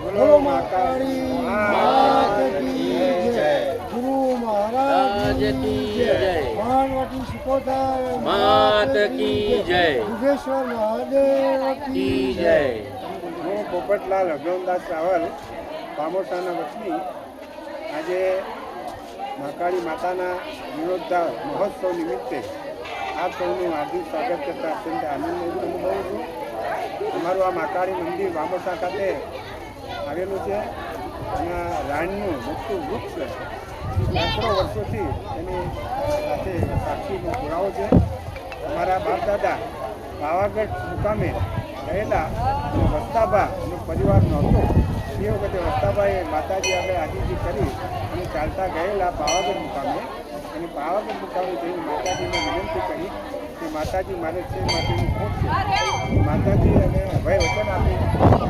બોલો મહાકાળી માત કી જય, ગુરુ મહારાજ કી જય, માનવતી સિકોતર માત કી જય, યુગેશ્વર મહાદેવ કી જય। હું પોપટલાલ અભિનંદાસ રાવલ પામોસાના વતની આજે મહાકાળી માતાના જીર્ણોદ્ધાર મહોત્સવ નિમિત્તે આપ સૌનું હાર્દિક સ્વાગત કરતા અત્યંત આનંદ અનુભવું છું। અમારું આ મહાકાળી મંદિર પામોસા ખાતે આવેલું છે અને રાણનું મોટું વૃક્ષ સેંકડો વર્ષોથી એની સાથે સાક્ષીનો પુરાવો છે। અમારા બાપ દાદા પાવાગઢ મુકામે રહેલા વસ્તાબા એનો પરિવાર નહોતો એ વખતે વસ્તાબાએ માતાજી આગળ આજીજી કરી અને ચાલતા ગયેલા પાવાગઢ મુકામે અને પાવાગઢ મુકામે જઈને માતાજીને વિનંતી કરી કે માતાજી મારે છે માટેનું ખોટ છે। માતાજી અને અભય વચન આપી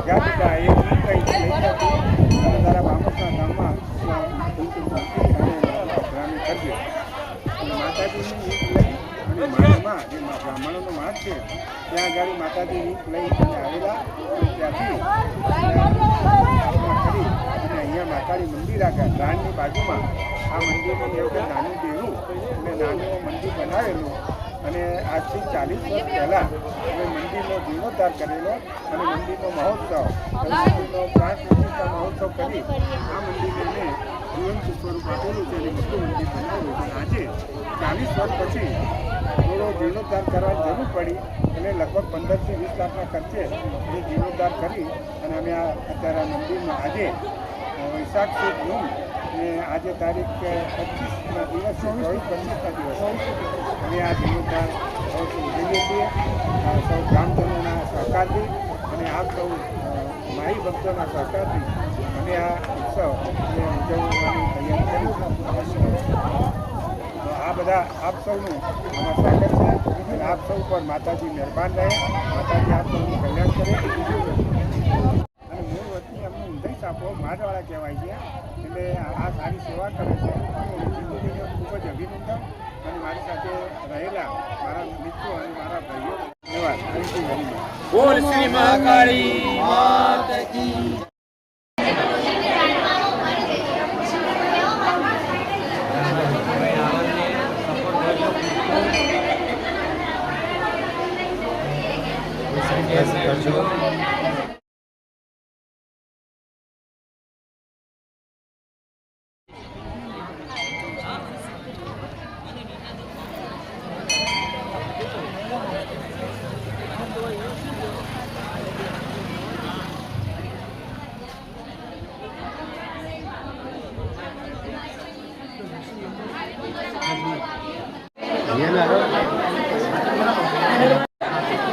ગયા હતા એ કઈ લઈ હતી અને તારા પામોસના ગામમાં ગ્રામી કરજો અને માતાજીની ઈંટ લઈ અને માળમાં જે બ્રાહ્મણોનો માળ છે ત્યાં આગળ માતાજી ઈંટ લઈ અને આવેલા ત્યાંથી કરી અને અહીંયા મહાકાળી મંદિર આગળ રાણની બાજુમાં આ મંદિરની એવું કે નાનું દેવું એટલે નાનું મંદિર બનાવેલું અને આજથી 40 વર્ષ પહેલાં અમે મંદિરનો જીર્ણોદ્ધાર કરેલો અને મંદિરનો મહોત્સવ મંદિરનો પ્રાણ પ્રતિષ્ઠા મહોત્સવ કરી આ મંદિરને મેં જીવંત સ્વરૂપ આપેલું છે અને મોટું મંદિર બનાવેલું છે। આજે 40 વર્ષ પછી થોડો જીર્ણોદ્ધાર કરવાની જરૂર પડી અને લગભગ 15 થી 20 લાખના ખર્ચે એ જીર્ણોદ્ધાર કરી અને અમે આ અત્યારે આ મંદિરમાં આજે વૈશાખ સુદ જૂન અને આજે તારીખ 25ના દિવસ 24-25ના દિવસ અમે આ જીર્ણોદ્ધાર ઉજવીએ છીએ સૌ ગ્રામજનોના સહકારથી અને આપ સૌ માઈ ભક્તોના સહકારથી અમે આ ઉત્સવ ઉજવવાની તૈયારી કરીશું। આ બધા આપ સૌનું આમાં સ્વાગત છે અને આપ સૌ પર માતાજી મહેરબાન રહે, માતાજી આપ સૌનું કલ્યાણ કરે। અને મૂળ વતની અમને ઊંધાઈ સાપો મારવાળા કહેવાય છે એટલે આ સારી સેવા કરે છે જિંદગીને ખૂબ જ અભિનંદન અને મારી સાથે રહેલા મારા મિત્રો અને મારા ભાઈઓ ધન્યવાદ। બોલ શ્રી મહાકાળી માત કી કરજો।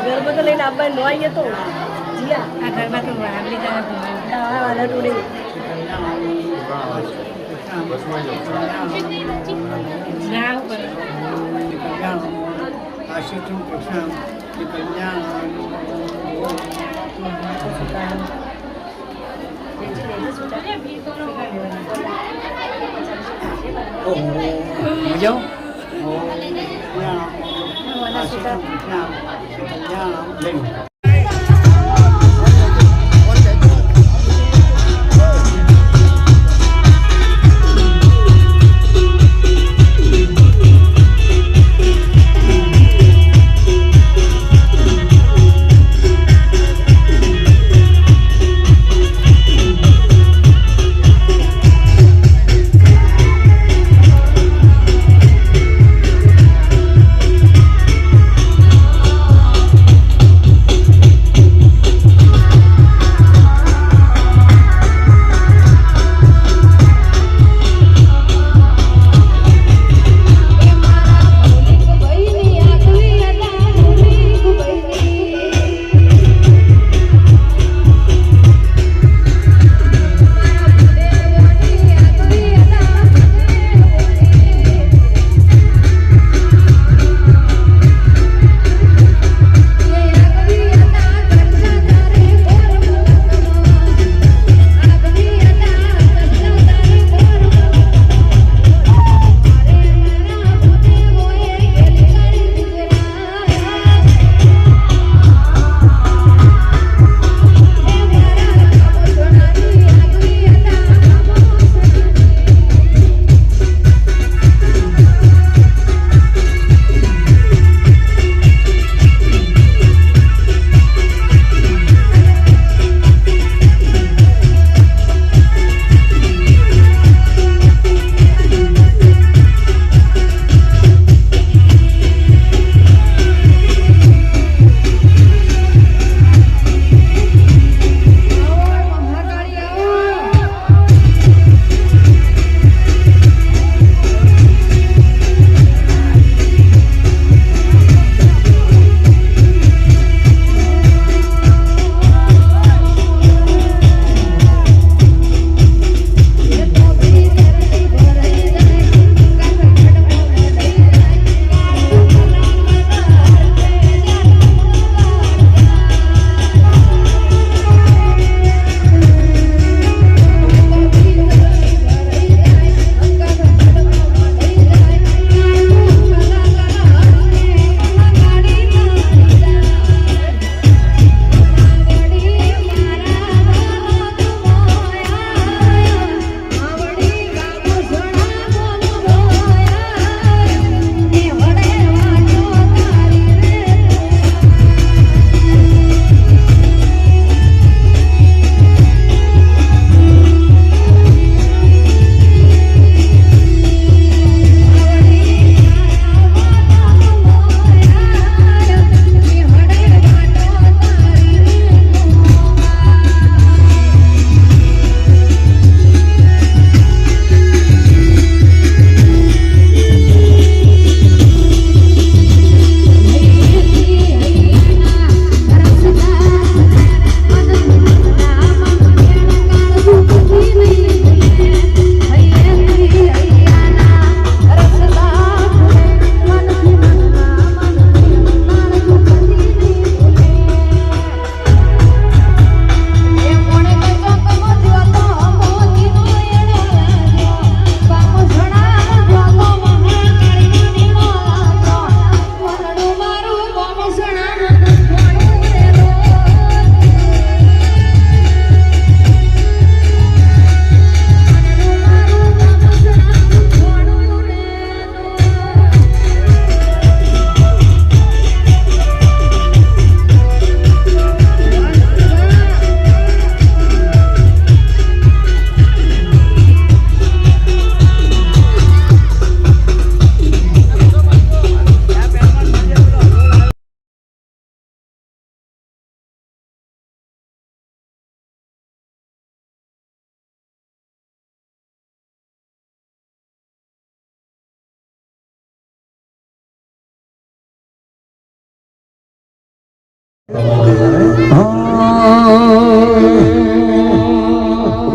ગરબા તો લઈને આવવા ન આવીએ તો જીયા આ ગરબા તો આગલી વાલા ટોડે આશીષમ કૃષ્ણ કલ્યાણ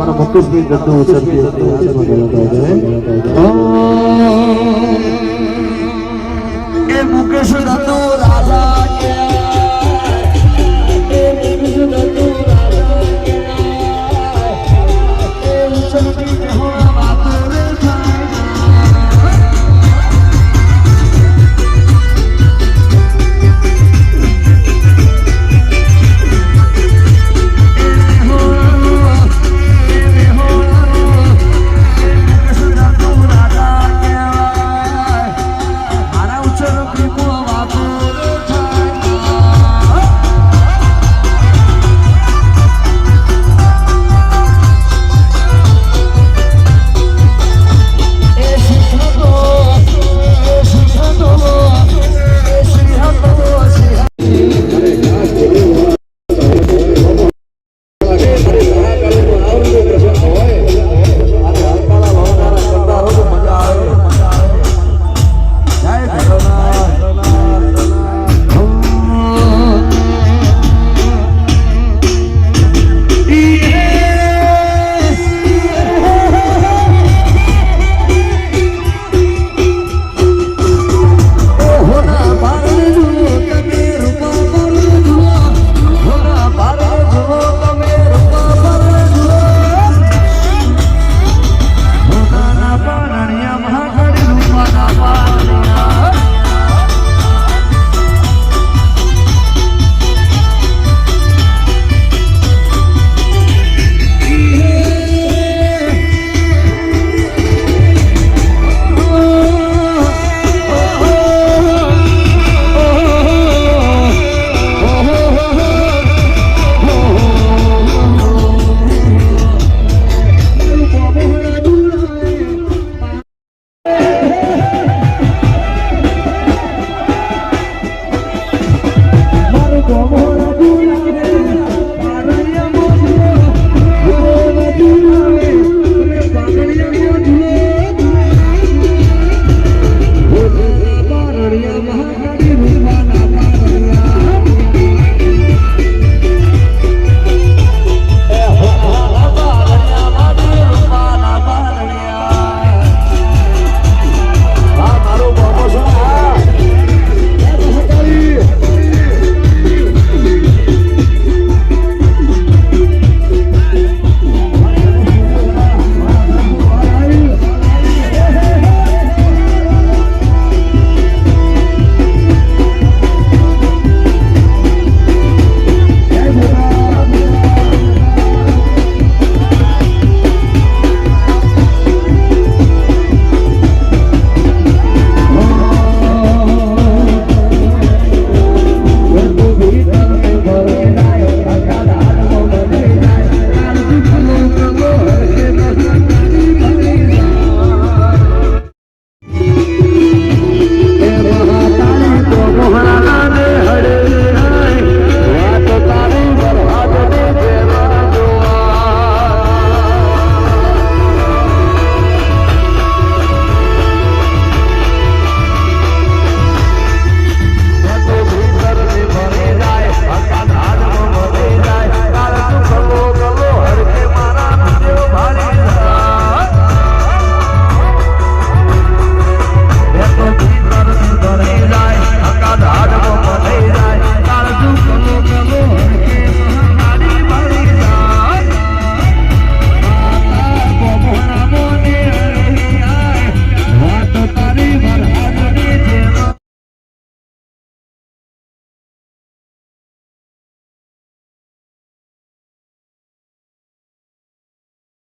તમારા મુકેશભાઈ દત્તુ ઉછળતી હતી. એ મુકેશ દત્તુ